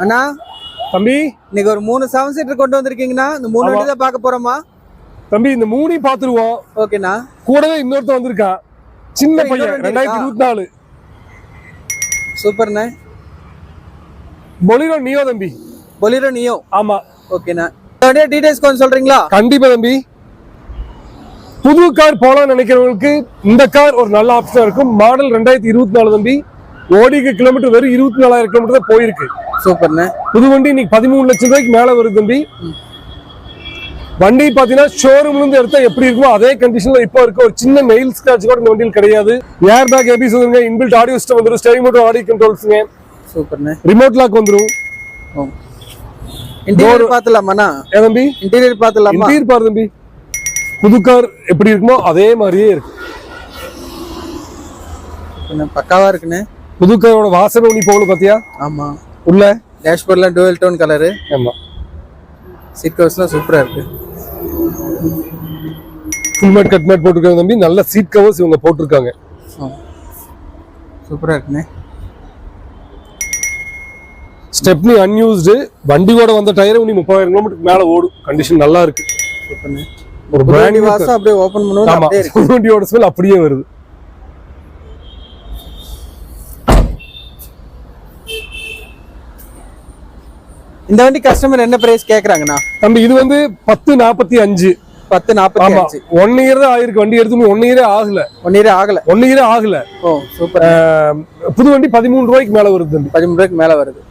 அண்ணா தம்பி இன்னைக்கு ஒரு 3 7 சீட்டர் கொண்டு வந்திருக்கீங்கண்ணா. இந்த 3 வண்டி தான் பார்க்க போறோமா? தம்பி இந்த 3 பாத்துருவோம். ஓகேண்ணா. கூடவே இன்னொருத்த வந்திருக்கான், சின்ன பையன், 2024. சூப்பர்ண்ணே. பொலிரோ நியோ தம்பி. பொலிரோ நியோ. ஆமா. ஓகேண்ணா. இதோட டீடைல்ஸ் கொஞ்சம் சொல்றீங்களா? கண்டிப்பா தம்பி. புது கார் போலாம்னு நினைக்கிறவங்களுக்கு இந்த கார் ஒரு நல்ல ஆப்ஷனா இருக்கும். மாடல் 2024 தம்பி. ஓடிக்கு கிலோமீட்டர் வெறும் 24,000 கிலோமீட்டர் தான் போயிருக்கு. சூப்பர்ண்ணே. புது வண்டி இன்னைக்கு 13 லட்சம் ரூபாய்க்கு மேல வருது தம்பி. வண்டி பாத்தீங்கன்னா ஷோரூம்ல இருந்து எடுத்தா எப்படி இருக்குமோ அதே கண்டிஷன்ல இப்போ இருக்கு. ஒரு சின்ன நெயில் ஸ்கிராட்ச் கூட இந்த வண்டியில் கிடையாது. ஏர் பேக் ஏபிஎஸ் வந்துருங்க, இன்பில்ட் ஆடியோ சிஸ்டம் வந்துரும், ஸ்டீரிங் மோட்டர் ஆடியோ கண்ட்ரோல்ஸ்ங்க. சூப்பர்ண்ணே. ரிமோட் லாக் வந்துரும். இன்டீரியர் பார்த்தலாமாண்ணா? ஏ தம்பி, இன்டீரியர் பார்த்தலாமா? இன்டீரியர் பாரு தம்பி, புது கார் எப்படி இருக்குமோ அதே மாதிரியே இருக்கு. பக்காவா இருக்குண்ணே. புது காரோட வாசனை நீ போகல பாத்தியா? ஆமா. உள்ள டேஷ்போர்ட்ல டுவல் டோன் கலரு. ஆமா. சீட் கவர்ஸ்லாம் சூப்பரா இருக்கு. ஃபுல் மேட் கட் மேட் போட்டுருக்காங்க தம்பி. நல்ல சீட் கவர்ஸ் இவங்க போட்டிருக்காங்க. சூப்பரா இருக்குண்ணே. Stepney unused. வண்டியோட வந்த டயர் உனி 30,000 கிலோமீட்டருக்கு மேல ஓடும். கண்டிஷன் நல்லா இருக்கு. சூப்பர்ண்ணே. ஒரு பிராண்ட் வாசம் அப்படியே ஓபன் பண்ணுவோம் அப்படியே இருக்கு. வண்டியோட ஸ்மெல் அப்படியே வருது. இந்த வண்டி கஸ்டமர் என்ன பிரைஸ் கேக்குறாங்கண்ணா? தம்பி இது வந்து 10.45. 10.45. 1 இயர் தான் ஆயிருக்கு. வண்டி எடுத்து 1 இயரே ஆகல. 1 இயர் ஆகல. 1 இயரே ஆகல. ஓ சூப்பர். புது வண்டி 13 ரூபாய்க்கு மேல வருது தம்பி. 13 ரூபாய்க்கு மேல வருது.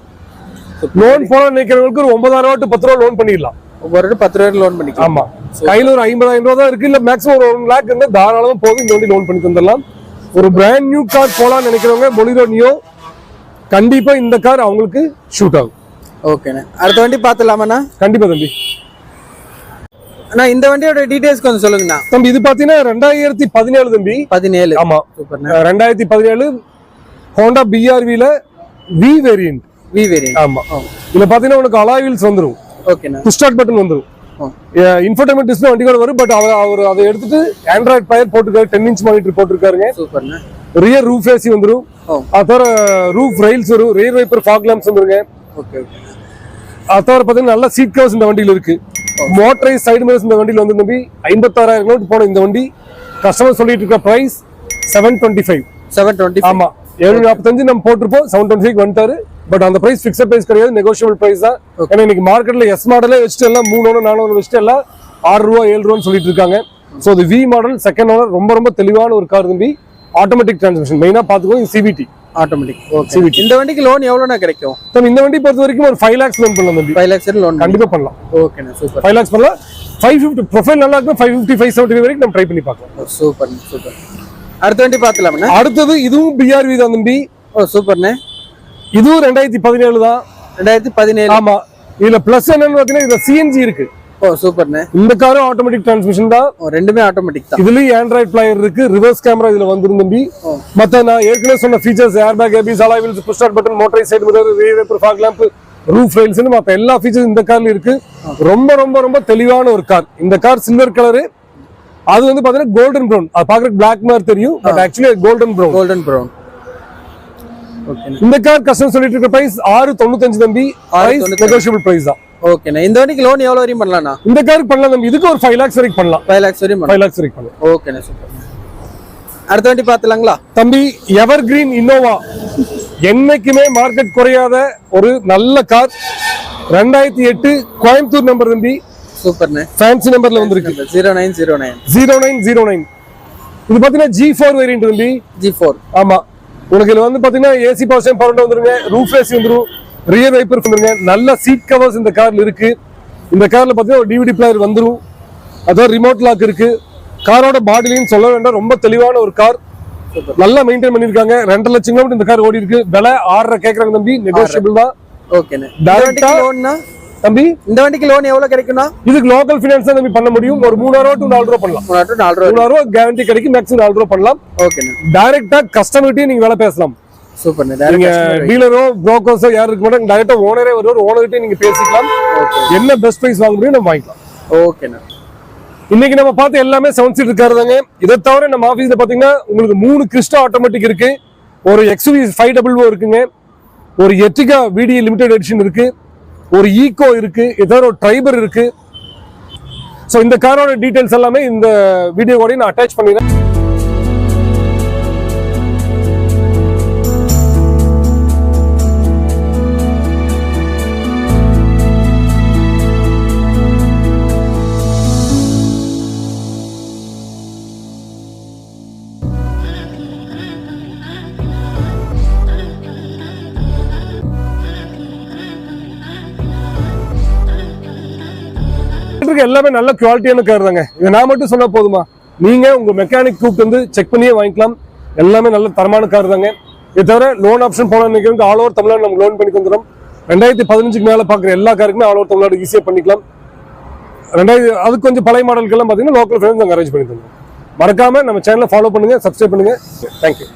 லோன் போல நினைக்கிறவங்களுக்கு ஒரு 9,000 ரூபாய் to 10 ரூபாய் லோன் பண்ணிடலாம். ஒவ்வொரு 10 ரூபாய் லோன் பண்ணிக்கலாம். ஆமா. கையில ஒரு 50,000 ரூபாய் தான் இருக்கு. இல்ல மேக்ஸிமம் ஒரு 1 லாக் இருந்தா தாராளமா போதும். இந்த வண்டி லோன் பண்ணி தந்துடலாம். ஒரு பிராண்ட் நியூ கார் போலாம்னு நினைக்கிறவங்க பொலிரோ நியோ கண்டிப்பா இந்த கார் அவங்களுக்கு ஷூட் ஆகும். ஓகேண்ணே. அடுத்த வண்டி பாத்துலாமாண்ணா? கண்டிப்பா தம்பி. அண்ணா இந்த வண்டியோட டீடைல்ஸ் கொஞ்சம் சொல்லுங்கண்ணா. தம்பி இது பாத்தீங்கன்னா 2017 தம்பி. 17. ஆமா. சூப்பர்ண்ணே. 2017 ஹோண்டா பிஆர்வில வி வேரியன்ட். V variant. ஆமா. இதுல பாத்தீங்கன்னா உனக்கு அலாய் வீல்ஸ் வந்துரும். ஓகேண்ணா. புஷ் ஸ்டார்ட் பட்டன் வந்துரும். இன்ஃபோடெயின்மென்ட் டிஸ்ப்ளே வண்டி கூட வரும். பட் அவர் அதை எடுத்துட்டு ஆண்ட்ராய்ட் பயர் போட்டுருக்காரு. 10 இன்ச் மானிட்டர் போட்டுருக்காருங்க. சூப்பர்ண்ணே. ரியர் ரூஃப் ஏசி வந்துரும். அதோட ரூஃப் ரெயில்ஸ் வரும். ரியர் வைப்பர் ஃபாக் லாம்ப்ஸ் வந்துருங்க. ஓகே. அதோட பாத்தீங்கன்னா நல்ல சீட் கவர்ஸ் இந்த வண்டியில இருக்கு. மோட்டரைஸ் சைடு மிரர்ஸ் இந்த வண்டியில வந்து தம்பி 56,000 கிலோமீட்டர் போன இந்த வண்டி கஸ்டமர் சொல்லிட்டு இருக்க பிரைஸ் 725. 725. ஆமா. 745 நம்ம போட்டிருப்போம். 725 வந்துட்டாரு. பட் அந்த பிரைஸ் பிக்ஸட் பிரைஸ் கிடையாது, நெகோஷியபிள் பிரைஸ் தான். ஏன்னா இன்னைக்கு மார்க்கெட்ல எஸ் மாடலே வச்சுட்டு எல்லாம் 3 4 வச்சுட்டு எல்லாம் 6 ரூபாய் 7 ரூபான்னு சொல்லிட்டு இருக்காங்க. ஸோ இது வி மாடல் செகண்ட் ஓனர். ரொம்ப ரொம்ப தெளிவான ஒரு கார் தம்பி. ஆட்டோமேட்டிக் டிரான்ஸ்மிஷன் மெயினா பாத்துக்கோ. CVT automatic. ஓகே. இந்த வண்டிக்கு லோன் எவ்வளவுனா கிடைக்கும்? தம்பி இந்த வண்டி பொறுத்த வரைக்கும் ஒரு 5 lakhs லோன் பண்ணலாம் தம்பி. 5 lakhs லோன் கண்டிப்பா பண்ணலாம். ஓகேண்ணா. சூப்பர். 5 lakhs பண்ணலாம். 550 ப்ரொஃபைல் நல்லா இருக்கும். 550 570 வரைக்கும் நம்ம ட்ரை பண்ணி பார்க்கலாம். Super super. அடுத்த வண்டி பாத்துலாம்ண்ணா? அடுத்தது இதுவும் பிஆர்வி தான் தம்பி. ஓ சூப்பர்ண்ணே. இதுவும் 2017 தான். 2017. ஆமா. இதுல பிளஸ் என்னன்னு பாத்தீங்கன்னா இதுல சிஎன்ஜி இருக்கு. ஓ சூப்பர்ண்ணே. இந்த காரும் ஆட்டோமேட்டிக் டிரான்ஸ்மிஷன் தான். ரெண்டுமே ஆட்டோமேட்டிக் தான். இதுலயும் ஆண்ட்ராய்ட் பிளேயர் இருக்கு. ரிவர்ஸ் கேமரா இதுல வந்துரும் தம்பி. மத்த நான் ஏற்கனவே சொன்ன features air bag ABS alloy wheels push start button motorise side mirror rear wiper fog lamp roof rails மத்த எல்லா ஃபீச்சர்ஸ் இந்த கார்ல இருக்கு. ரொம்ப ரொம்ப ரொம்ப தெளிவான ஒரு கார். இந்த கார் சில்வர் கலர். அது வந்து பாத்தீங்கன்னா கோல்டன் பிரவுன். அது பாக்குறதுக்கு பிளாக் மாதிரி தெரியும். But actually golden brown. Golden brown. Okay. இந்த கார் கஸ்டமர் சொல்லிட்டு இருக்க பிரைஸ் 695 தம்பி. நெகோஷியபிள் பிரைஸ் தான். ஓகேண்ணா. இந்த வண்டிக்கு லோன் எவ்வளவு வரையும் பண்ணலாம்ண்ணா? இந்த காருக்கு பண்ணலாம் தம்பி. இதுக்கு ஒரு 5 lakhs வரைக்கும் பண்ணலாம். 5 lakhs வரையும் 5 lakhs வரைக்கும் பண்ணலாம். ஓகேண்ணா. சூப்பர். அடுத்த வண்டி பாத்துலாங்களா? தம்பி எவர் கிரீன் இன்னோவா என்னைக்குமே மார்க்கெட் குறையாத ஒரு நல்ல கார். 2008 கோயம்புத்தூர் நம்பர் தம்பி. சூப்பர்ண்ணே. ஃபேன்சி நம்பர்ல வந்திருக்கு. 0909. 0909. இது பாத்தீங்கன்னா G4 வேரியன்ட் தம்பி. G4. ஆமா. உனக்கு இதுல வந்து பாத்தீங்கன்னா ஏசி பவர் ஸ்டீரிங் பவர் வந்துருங்க. ரூஃப் ஏசி வந்துரும். ரியர் வைப்பர் வந்துருங்க. நல்ல சீட் கவர்ஸ் இந்த கார்ல இருக்கு. இந்த கார்ல பாத்தீங்கன்னா ஒரு டிவிடி பிளேயர் வந்துரும். அதோட ரிமோட் லாக் இருக்கு. காரோட பாடிலையும் சொல்ல வேண்டாம். ரொம்ப தெளிவான ஒரு கார். நல்லா மெயின்டைன் பண்ணிருக்காங்க. 2 லட்சம் கிலோமீட்டர் இந்த கார் ஓடி இருக்கு. விலை 6.5 கேக்குறாங்க தம்பி. நெகோஷியபிள் தான். ஓகேண்ணே. டைரக்டா லோன்னா தம்பி இந்த வண்டிக்கு லோன் எவ்வளவு கிடைக்கும்னா? இதுக்கு லோக்கல் ஃபைனான்ஸ் தான் தம்பி பண்ண முடியும். ஒரு 3000 to 4 ரூபாய் பண்ணலாம். 4 ரூபாய் கேரண்டி கிடைக்கும். மேக்ஸிமம் 4 ரூபாய் பண்ணலாம். ஓகேண்ணே. டைரக்டா கஸ்டமர்கிட்டயே நீங்க வேலை பேசலாம். சூப்பர்ண்ணே. நீங்க டீலரோ புரோக்கர்ஸோ யாரும் இருக்க மாட்டாங்க. டைரக்டா ஓனரே வருவார். ஓனர்கிட்டயே நீங்க பேசிக்கலாம். என்ன பெஸ்ட் பிரைஸ் வாங்க முடியும் நம்ம வாங்கிக்கலாம். ஓகேண்ணா. இன்னைக்கு நம்ம பார்த்து எல்லாமே 7 சீட் இருக்காருதாங்க. இதை தவிர நம்ம ஆபீஸ்ல பாத்தீங்கன்னா உங்களுக்கு 3 கிறிஸ்டா ஆட்டோமேட்டிக் இருக்கு. ஒரு XUV 500 இருக்குங்க. ஒரு எர்டிகா விடி லிமிடெட் எடிஷன் இருக்கு, ஒரு ஈகோ இருக்கு, ஏதாவது ஒரு ட்ரைபர் இருக்கு. ஸோ இந்த காரோட டீடைல்ஸ் எல்லாமே இந்த வீடியோவோட நான் அட்டாச் பண்ணிடுறேன். எல்லாமே நல்ல குவாலிட்டியான கார் தாங்க. இதை நான் மட்டும் சொன்னா போதுமா? நீங்க உங்க மெக்கானிக் கூப்பிட்டு வந்து செக் பண்ணியே வாங்கிக்கலாம். எல்லாமே நல்ல தரமான கார் தாங்க. இதை தவிர லோன் ஆப்ஷன் போன நினைக்கிறவங்க ஆல் ஓவர் தமிழ்நாடு நம்ம லோன் பண்ணி தந்துடும். 2015 மேல பாக்குற எல்லா காருக்குமே ஆல் ஓவர் தமிழ்நாடு ஈஸியா பண்ணிக்கலாம். அதுக்கு கொஞ்சம் பழைய மாடலுக்கு எல்லாம் பாத்தீங்கன்னா லோக்கல் ஃப்ரெண்ட்ஸ் நாங்கள் அரேஞ்ச் பண்ணி தந்துடும். மறக்காம நம்ம சேனலை ஃபாலோ பண்ணுங்க, சப்ஸ்கிரைப் பண்ணுங்க. தேங்க்யூ.